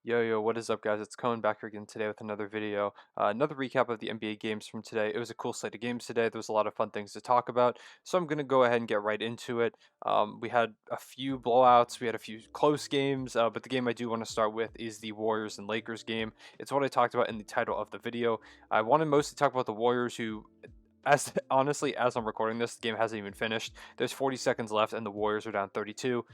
Yo, what is up, guys? It's Cohen back here again today with another video. Another recap of the NBA games from today. It was a cool slate of games today. There was a lot of fun things to talk about, so I'm going to go ahead and get right into it. We had a few blowouts, we had a few close games, but the game I do want to start with is the Warriors and Lakers game. It's what I talked about in the title of the video. I wanted mostly to talk about the Warriors who as honestly, as I'm recording this, the game hasn't even finished. There's 40 seconds left, and the Warriors are down 32.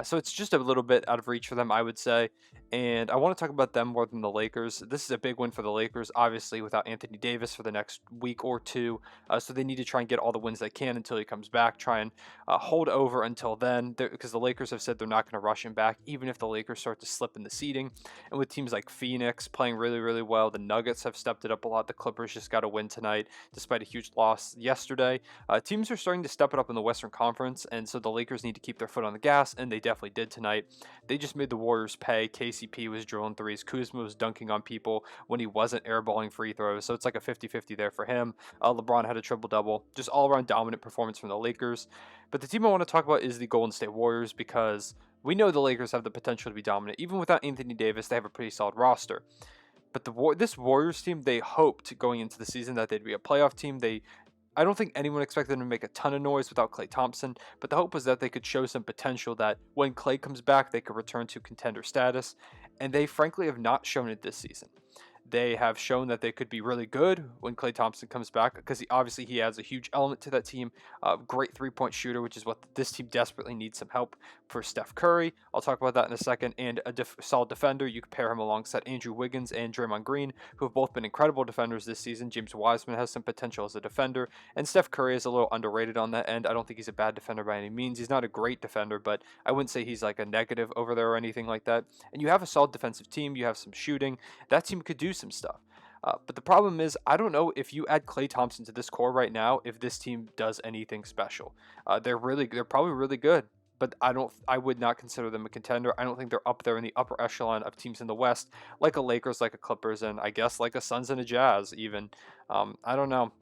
So it's just a little bit out of reach for them, I would say. And I want to talk about them more than the Lakers. This is a big win for the Lakers, obviously, without Anthony Davis for the next week or two. So they need to try and get all the wins they can until he comes back. Try and hold over until then, because the Lakers have said they're not going to rush him back, even if the Lakers start to slip in the seeding. And with teams like Phoenix playing really, really well, the Nuggets have stepped it up a lot. The Clippers just got a win tonight, despite a huge loss yesterday. Teams are starting to step it up in the Western Conference, and so the Lakers need to keep their foot on the gas, and they definitely did tonight. They just made the Warriors pay. KCP was drilling threes. Kuzma was dunking on people when he wasn't airballing free throws, so it's like a 50-50 there for him. LeBron had a triple-double. Just all-around dominant performance from the Lakers. But the team I want to talk about is the Golden State Warriors, because we know the Lakers have the potential to be dominant. Even without Anthony Davis, they have a pretty solid roster. But this Warriors team, they hoped going into the season that they'd be a playoff team. I don't think anyone expected them to make a ton of noise without Klay Thompson, but the hope was that they could show some potential that when Klay comes back, they could return to contender status, and they frankly have not shown it this season. They have shown that they could be really good when Klay Thompson comes back, because obviously he adds a huge element to that team. Great three-point shooter, which is what this team desperately needs some help for. Steph Curry, I'll talk about that in a second, and a solid defender. You can pair him alongside Andrew Wiggins and Draymond Green, who have both been incredible defenders this season. James Wiseman has some potential as a defender, and Steph Curry is a little underrated on that end. I don't think he's a bad defender by any means. He's not a great defender, but I wouldn't say he's like a negative over there or anything like that. And you have a solid defensive team. You have some shooting. That team could do some stuff. But the problem is, I don't know if you add Klay Thompson to this core right now, if this team does anything special. They're probably really good, but I would not consider them a contender. I don't think they're up there in the upper echelon of teams in the West, like a Lakers, like a Clippers, and I guess like a Suns and a Jazz even. I don't know.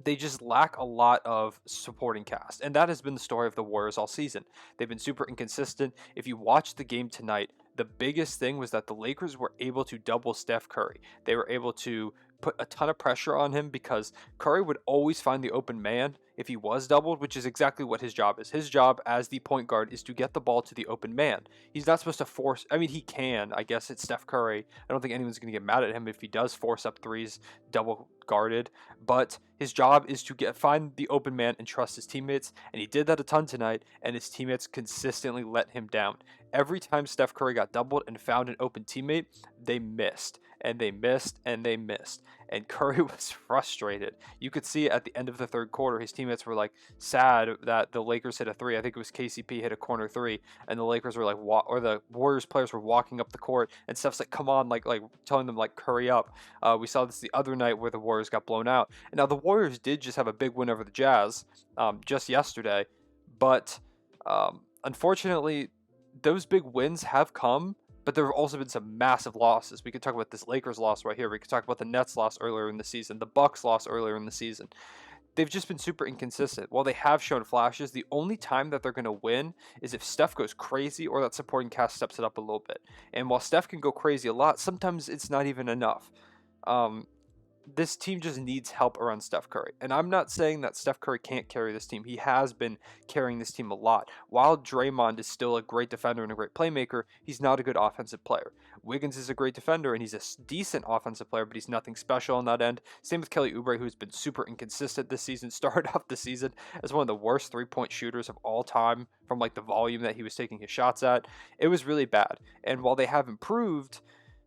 They just lack a lot of supporting cast. And that has been the story of the Warriors all season. They've been super inconsistent. If you watch the game tonight, the biggest thing was that the Lakers were able to double Steph Curry. They were able to put a ton of pressure on him because Curry would always find the open man if he was doubled, which is exactly what his job is. His job as the point guard is to get the ball to the open man. He's not supposed to force, I mean, he can. I guess it's Steph Curry. I don't think anyone's going to get mad at him if he does force up threes double guarded, but his job is to find the open man and trust his teammates, and he did that a ton tonight, and his teammates consistently let him down. Every time Steph Curry got doubled and found an open teammate, they missed, and they missed, and they missed. And Curry was frustrated. You could see at the end of the third quarter, his teammates were like sad that the Lakers hit a three. I think it was KCP hit a corner three, and the Lakers were like, or the Warriors players were walking up the court, and Steph's like, "Come on!" like telling them like, "Hurry up." We saw this the other night where the Warriors got blown out. And now the Warriors did just have a big win over the Jazz just yesterday, but unfortunately, those big wins have come, but there have also been some massive losses. We could talk about this Lakers loss right here. We could talk about the Nets loss earlier in the season, the Bucks loss earlier in the season. They've just been super inconsistent. While they have shown flashes, the only time that they're going to win is if Steph goes crazy or that supporting cast steps it up a little bit. And while Steph can go crazy a lot, sometimes it's not even enough. This team just needs help around Steph Curry. And I'm not saying that Steph Curry can't carry this team. He has been carrying this team a lot. While Draymond is still a great defender and a great playmaker, he's not a good offensive player. Wiggins is a great defender and he's a decent offensive player, but he's nothing special on that end. Same with Kelly Oubre, who's been super inconsistent this season. Started off the season as one of the worst three-point shooters of all time from like the volume that he was taking his shots at. It was really bad. And while they have improved,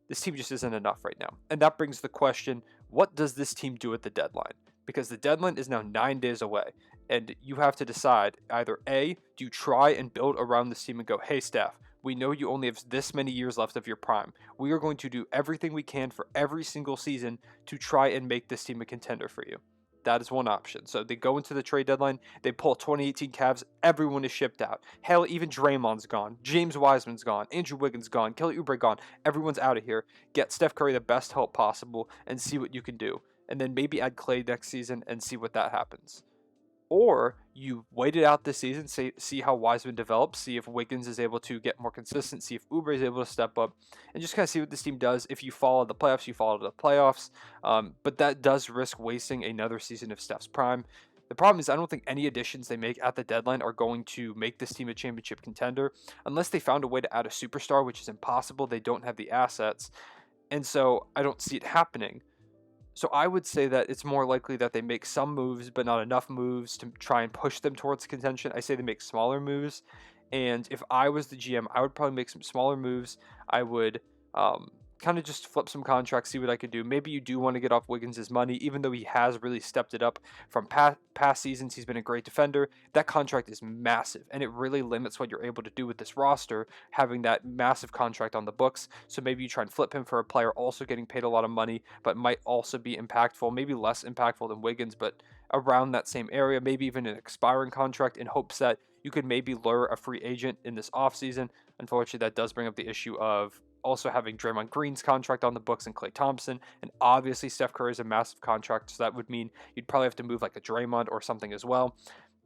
this team just isn't enough right now. And that brings the question, what does this team do at the deadline? Because the deadline is now 9 days away. And you have to decide either A, do you try and build around this team and go, "Hey, Steph, we know you only have this many years left of your prime. We are going to do everything we can for every single season to try and make this team a contender for you." That is one option. So they go into the trade deadline, they pull 2018 Cavs, everyone is shipped out. Hell, even Draymond's gone, James Wiseman's gone, Andrew Wiggins gone, Kelly Oubre gone, everyone's out of here. Get Steph Curry the best help possible and see what you can do. And then maybe add Klay next season and see what that happens. Or you wait it out this season, see how Wiseman develops, see if Wiggins is able to get more consistent, see if Oubre is able to step up, and just kind of see what this team does. If you follow the playoffs, you follow the playoffs. But that does risk wasting another season of Steph's prime. The problem is I don't think any additions they make at the deadline are going to make this team a championship contender unless they found a way to add a superstar, which is impossible. They don't have the assets. And so I don't see it happening. So I would say that it's more likely that they make some moves, but not enough moves to try and push them towards contention. I say they make smaller moves. And if I was the GM, I would probably make some smaller moves. I would kind of just flip some contracts, see what I could do. Maybe you do want to get off Wiggins' money, even though he has really stepped it up from past seasons. He's been a great defender. That contract is massive, and it really limits what you're able to do with this roster, having that massive contract on the books. So maybe you try and flip him for a player also getting paid a lot of money, but might also be impactful, maybe less impactful than Wiggins, but around that same area, maybe even an expiring contract in hopes that you could maybe lure a free agent in this offseason. Unfortunately, that does bring up the issue of also having Draymond Green's contract on the books and Klay Thompson, and obviously Steph Curry is a massive contract, so that would mean you'd probably have to move like a Draymond or something as well.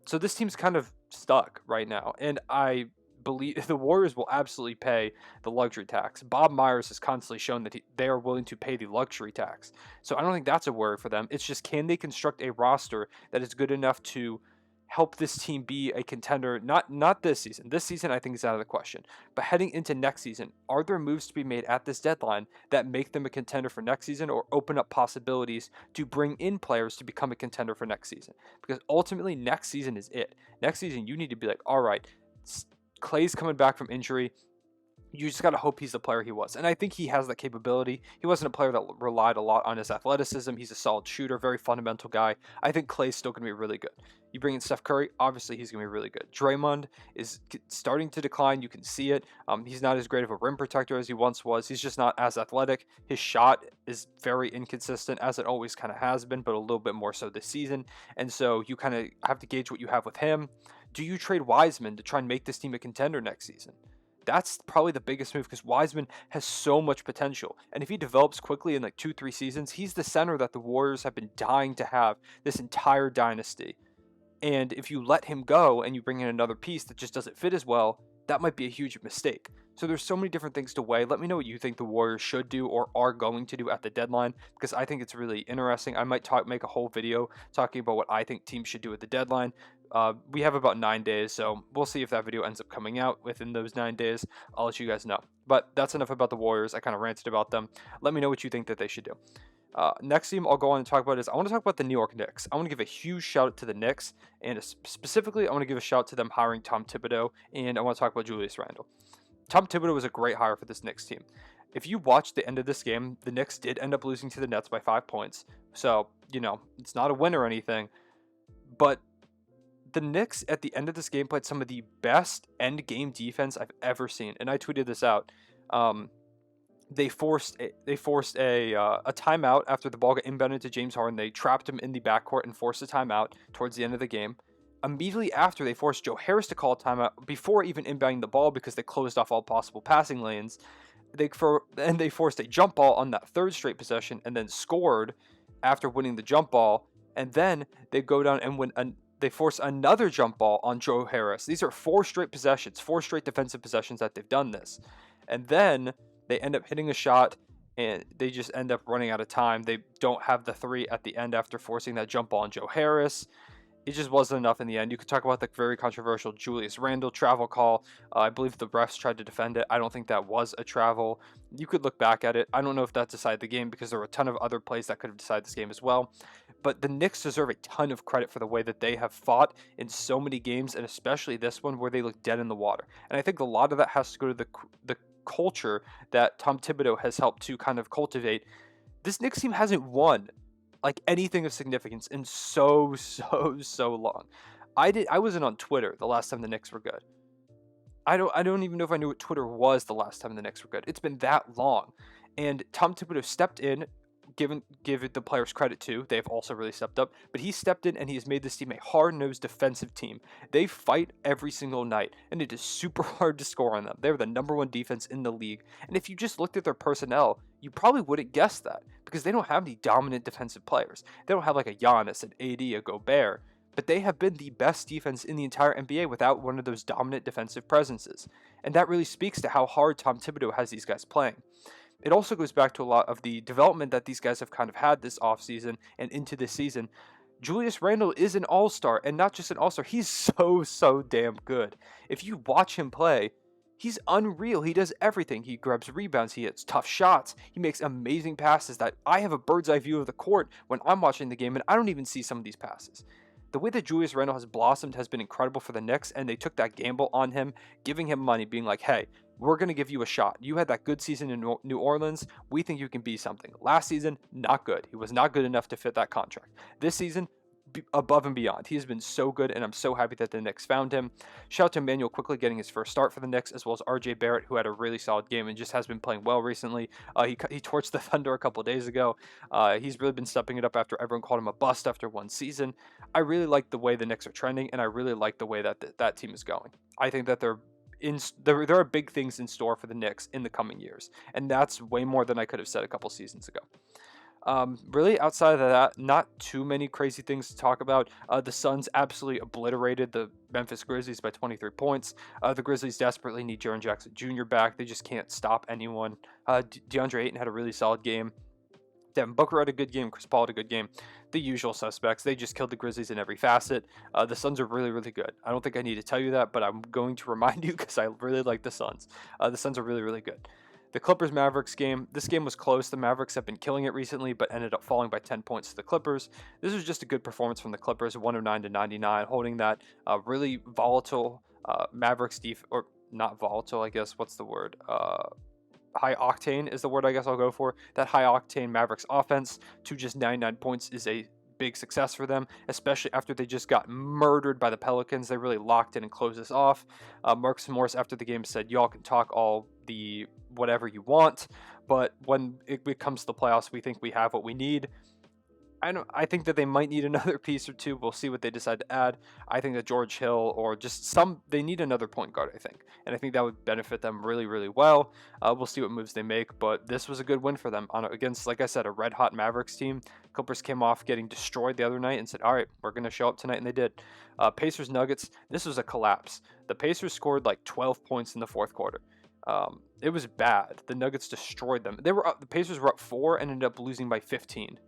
So this team's kind of stuck right now, and I believe the Warriors will absolutely pay the luxury tax. Bob Myers has constantly shown that they are willing to pay the luxury tax, so I don't think that's a worry for them. It's just, can they construct a roster that is good enough to help this team be a contender? Not this season. This season I think is out of the question. But heading into next season, are there moves to be made at this deadline that make them a contender for next season, or open up possibilities to bring in players to become a contender for next season? Because ultimately next season is it. Next season you need to be like, all right, Klay's coming back from injury. You just got to hope he's the player he was. And I think he has that capability. He wasn't a player that relied a lot on his athleticism. He's a solid shooter, very fundamental guy. I think Klay's still going to be really good. You bring in Steph Curry, obviously he's going to be really good. Draymond is starting to decline. You can see it. He's not as great of a rim protector as he once was. He's just not as athletic. His shot is very inconsistent, as it always kind of has been, but a little bit more so this season. And so you kind of have to gauge what you have with him. Do you trade Wiseman to try and make this team a contender next season? That's probably the biggest move, because Wiseman has so much potential. And if he develops quickly in like 2-3 seasons, he's the center that the Warriors have been dying to have this entire dynasty. And if you let him go and you bring in another piece that just doesn't fit as well, that might be a huge mistake. So there's so many different things to weigh. Let me know what you think the Warriors should do or are going to do at the deadline, because I think it's really interesting. I might make a whole video talking about what I think teams should do at the deadline. We have about 9 days, so we'll see if that video ends up coming out within those 9 days. I'll let you guys know. But that's enough about the Warriors. I kind of ranted about them. Let me know what you think that they should do. Next team I'll go on and talk about is, I want to talk about the New York Knicks. I want to give a huge shout out to the Knicks, and specifically I want to give a shout out to them hiring Tom Thibodeau, and I want to talk about Julius Randle. Tom Thibodeau was a great hire for this Knicks team. If you watch the end of this game, the Knicks did end up losing to the Nets by 5 points. So, it's not a win or anything, but the Knicks at the end of this game played some of the best end game defense I've ever seen, and I tweeted this out. They forced a timeout after the ball got inbounded to James Harden. They trapped him in the backcourt and forced a timeout towards the end of the game. Immediately after, they forced Joe Harris to call a timeout before even inbounding the ball, because they closed off all possible passing lanes. They forced a jump ball on that third straight possession and then scored after winning the jump ball. And then they go down and they force another jump ball on Joe Harris. These are 4 straight possessions, 4 straight defensive possessions that they've done this. And then they end up hitting a shot, and they just end up running out of time. They don't have the 3 at the end after forcing that jump ball on Joe Harris. It just wasn't enough in the end. You could talk about the very controversial Julius Randle travel call. I believe the refs tried to defend it. I don't think that was a travel. You could look back at it. I don't know if that decided the game, because there were a ton of other plays that could have decided this game as well. But the Knicks deserve a ton of credit for the way that they have fought in so many games, and especially this one where they look dead in the water. And I think a lot of that has to go to the culture that Tom Thibodeau has helped to kind of cultivate. This Knicks team hasn't won like anything of significance in so long. I wasn't on Twitter the last time the Knicks were good. I don't even know if I knew what Twitter was the last time the Knicks were good. It's been that long. And Tom Thibodeau stepped in, give the players credit too. They've also really stepped up, but he stepped in and he has made this team a hard-nosed defensive team. They fight every single night, and it is super hard to score on them. They're the #1 defense in the league. And if you just looked at their personnel, you probably wouldn't guess that, because they don't have any dominant defensive players. They don't have like a Giannis, an AD, a Gobert, but they have been the best defense in the entire NBA without one of those dominant defensive presences. And that really speaks to how hard Tom Thibodeau has these guys playing. It also goes back to a lot of the development that these guys have kind of had this offseason and into this season. Julius Randle is an all-star, and not just an all-star. He's so damn good. If you watch him play, he's unreal. He does everything. He grabs rebounds. He hits tough shots. He makes amazing passes that I have a bird's eye view of the court when I'm watching the game, and I don't even see some of these passes. The way that Julius Randle has blossomed has been incredible for the Knicks, and they took that gamble on him, giving him money, being like, hey, we're going to give you a shot. You had that good season in New Orleans. We think you can be something. Last season, not good. He was not good enough to fit that contract. This season, above and beyond. He has been so good, and I'm so happy that the Knicks found him. Shout out to Immanuel Quickley getting his first start for the Knicks, as well as RJ Barrett, who had a really solid game and just has been playing well recently. He torched the Thunder a couple days ago. He's really been stepping it up after everyone called him a bust after one season. I really like the way the Knicks are trending, and I really like the way that that team is going. I think that there are big things in store for the Knicks in the coming years, and that's way more than I could have said a couple seasons ago. Really, outside of that, not too many crazy things to talk about. The Suns absolutely obliterated the Memphis Grizzlies by 23 points. The Grizzlies desperately need Jaren Jackson Jr. back. They just can't stop anyone. DeAndre Ayton had a really solid game. Devin Booker had a good game. Chris Paul had a good game. The usual suspects. They just killed the Grizzlies in every facet. The Suns are really, really good. I don't think I need to tell you that, but I'm going to remind you because I really like the Suns. The Suns are really, really good. The Clippers-Mavericks game, this game was close. The Mavericks have been killing it recently, but ended up falling by 10 points to the Clippers. This was just a good performance from the Clippers, 109-99, holding that really volatile Mavericks defense, or not volatile, I guess, what's the word? High octane is the word I guess I'll go for. That high octane Mavericks offense to just 99 points is a big success for them, especially after they just got murdered by the Pelicans. They really locked in and closed this off. Marcus Morris after the game said, y'all can talk all the whatever you want, but when it comes to the playoffs, we think we have what we need. I think that they might need another piece or two. We'll see what they decide to add. I think that George Hill or just they need another point guard, I think. And I think that would benefit them really, really well. We'll see what moves they make, but this was a good win for them against, like I said, a red-hot Mavericks team. Clippers came off getting destroyed the other night and said, all right, we're going to show up tonight, and they did. Pacers-Nuggets, this was a collapse. The Pacers scored like 12 points in the fourth quarter. It was bad. The Nuggets destroyed them. The Pacers were up 4 and ended up losing by 15.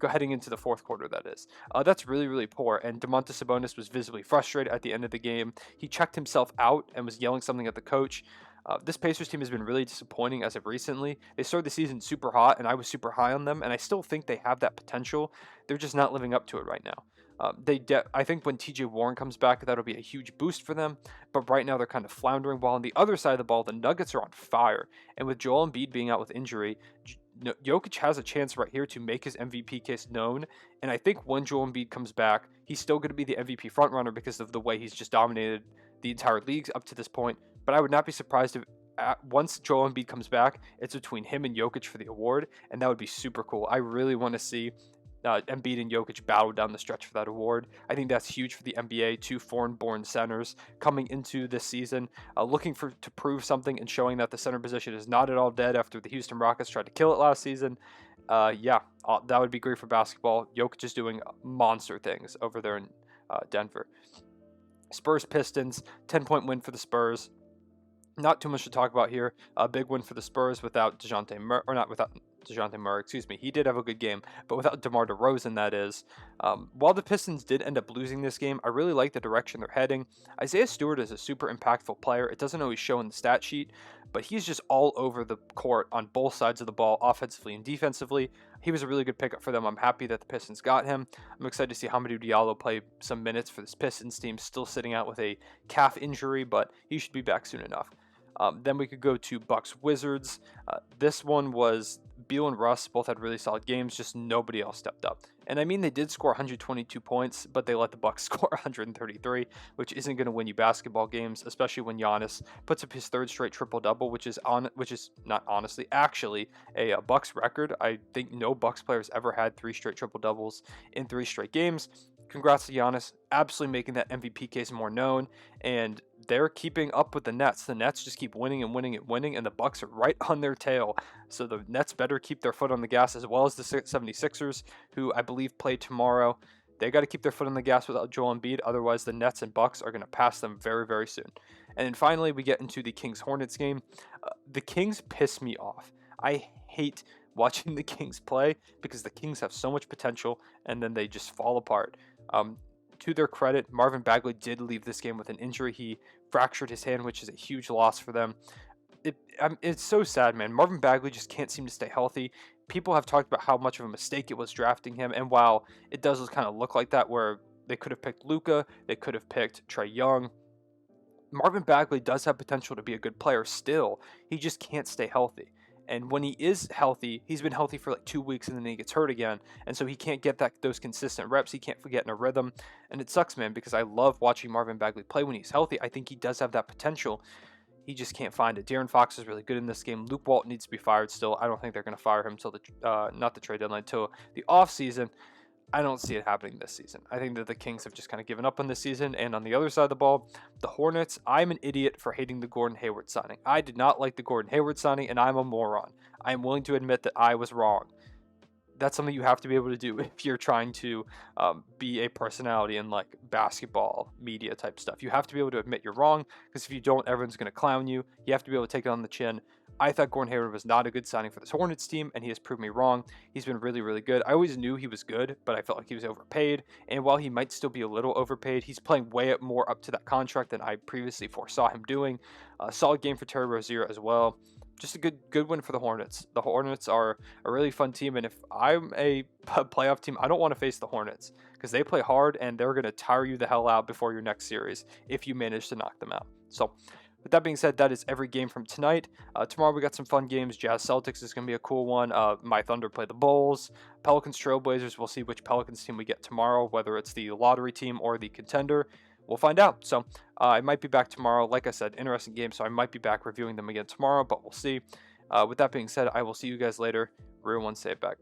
Heading into the fourth quarter, that is. That's really, really poor, and Domantas Sabonis was visibly frustrated at the end of the game. He checked himself out and was yelling something at the coach. This Pacers team has been really disappointing as of recently. They started the season super hot, and I was super high on them, and I still think they have that potential. They're just not living up to it right now. I think when TJ Warren comes back, that'll be a huge boost for them, but right now they're kind of floundering, while on the other side of the ball, the Nuggets are on fire, and with Joel Embiid being out with injury, Jokic has a chance right here to make his MVP case known, and I think when Joel Embiid comes back, he's still going to be the MVP frontrunner because of the way he's just dominated the entire league up to this point, but I would not be surprised if once Joel Embiid comes back, it's between him and Jokic for the award, and that would be super cool. I really want to see Embiid and Jokic battle down the stretch for that award. I think that's huge for the NBA. Two foreign-born centers coming into this season, looking to prove something and showing that the center position is not at all dead after the Houston Rockets tried to kill it last season. That would be great for basketball. Jokic is doing monster things over there in Denver. Spurs-Pistons, 10-point win for the Spurs. Not too much to talk about here. A big win for the Spurs without DeJounte Murray, excuse me. He did have a good game, but without DeMar DeRozan, that is. While the Pistons did end up losing this game, I really like the direction they're heading. Isaiah Stewart is a super impactful player. It doesn't always show in the stat sheet, but he's just all over the court on both sides of the ball, offensively and defensively. He was a really good pickup for them. I'm happy that the Pistons got him. I'm excited to see Hamidou Diallo play some minutes for this Pistons team, still sitting out with a calf injury, but he should be back soon enough. Then we could go to Bucks-Wizards. This one was Beal and Russ both had really solid games, just nobody else stepped up. And I mean, they did score 122 points, but they let the Bucks score 133, which isn't going to win you basketball games, especially when Giannis puts up his third straight triple-double, which is actually a Bucks record. I think no Bucks players ever had 3 straight triple-doubles in 3 straight games. Congrats to Giannis, absolutely making that MVP case more known, and they're keeping up with the Nets. The Nets just keep winning and winning and winning, and the Bucks are right on their tail. So the Nets better keep their foot on the gas, as well as the 76ers, who I believe play tomorrow. They got to keep their foot on the gas without Joel Embiid. Otherwise, the Nets and Bucks are going to pass them very, very soon. And then finally, we get into the Kings-Hornets game. The Kings piss me off. I hate watching the Kings play because the Kings have so much potential and then they just fall apart. To their credit, Marvin Bagley did leave this game with an injury. He fractured his hand, which is a huge loss for them. It's so sad, man. Marvin Bagley just can't seem to stay healthy. People have talked about how much of a mistake it was drafting him, and while it does kind of look like that, where they could have picked Luka, they could have picked Trae Young, Marvin Bagley does have potential to be a good player still. He just can't stay healthy. And when he is healthy, he's been healthy for like 2 weeks and then he gets hurt again. And so he can't get those consistent reps. He can't get in a rhythm. And it sucks, man, because I love watching Marvin Bagley play when he's healthy. I think he does have that potential. He just can't find it. De'Aaron Fox is really good in this game. Luke Walton needs to be fired still. I don't think they're going to fire him until not the trade deadline, until the offseason. I don't see it happening this season. I think that the Kings have just kind of given up on this season. And on the other side of the ball, the Hornets, I'm an idiot for hating the Gordon Hayward signing. I did not like the Gordon Hayward signing, and I'm a moron. I am willing to admit that I was wrong. That's something you have to be able to do if you're trying to be a personality in like basketball media type stuff. You have to be able to admit you're wrong, because if you don't, everyone's going to clown you. You have to be able to take it on the chin. I thought Gordon Hayward was not a good signing for this Hornets team, and he has proved me wrong. He's been really, really good. I always knew he was good, but I felt like he was overpaid. And while he might still be a little overpaid, he's playing way more up to that contract than I previously foresaw him doing. Solid game for Terry Rozier as well. Just a good win for the Hornets. The Hornets are a really fun team, and if I'm a playoff team, I don't want to face the Hornets because they play hard and they're going to tire you the hell out before your next series if you manage to knock them out. So with that being said, that is every game from tonight. Tomorrow we got some fun games. Jazz Celtics is going to be a cool one. My Thunder play the Bulls. Pelicans Trailblazers. We'll see which Pelicans team we get tomorrow, whether it's the lottery team or the contender. We'll find out. So I might be back tomorrow. Like I said, interesting game, so I might be back reviewing them again tomorrow, but we'll see. With that being said, I will see you guys later. Real one, say it back.